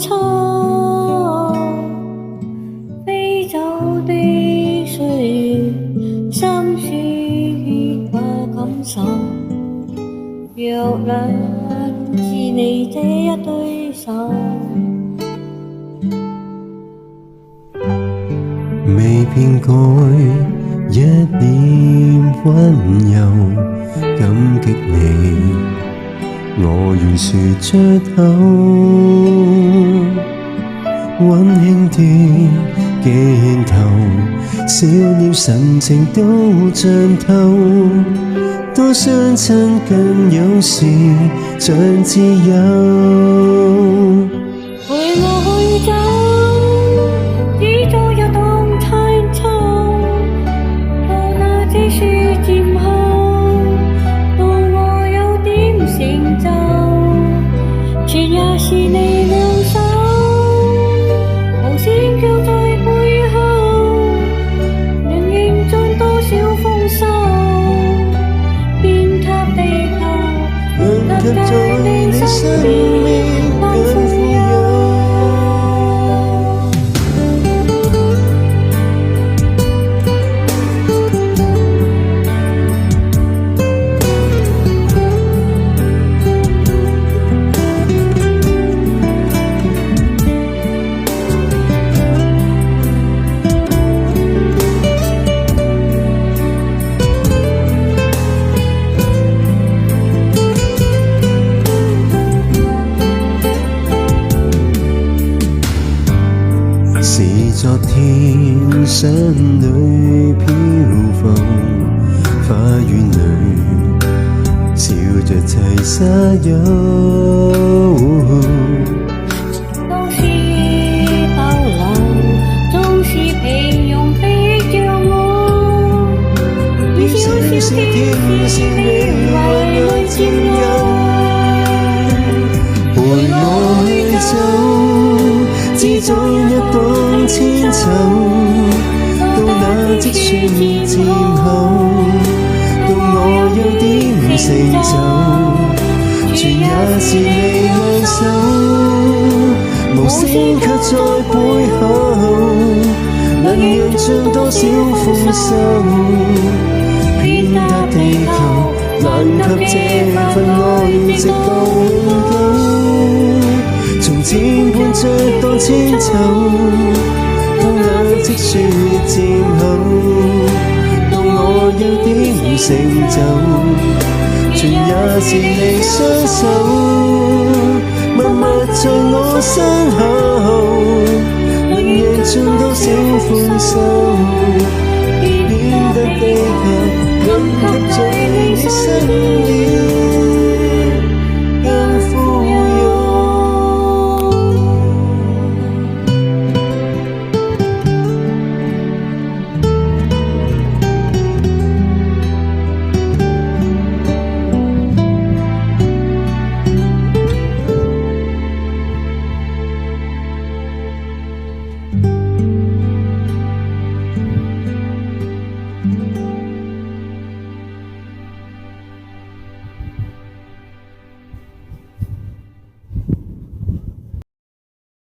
初，飛走的歲月，心酸不感受。若兩是你這一對手，未變改一臉溫柔，感激你，我願說出口。溫馨的鏡頭，笑臉神情都像透，多相親更有時像自由。陪我去走，只做一當親秋，到那積雪漸後，到我有點成就，全也是你兩手，無聲卻在背後，能認盡多少豐收，遍及地球，能及在你身邊更富有。是昨天心裏漂浮，花園裏笑着齊沙丘。都是逗留，總是平庸的像我，以小小天使你為我佔有，陪我去走，只做一檔千秋，到那積雪漸後，到我有點成就，全也是你兩手，無聲卻在背後，能讓盡多少豐收，遍踏地球，難及這份愛直到永久。從前伴着當千秋，到那積雪漸後，到我有點成就，全也是你雙手，默默在我身後，能讓盡多少豐收。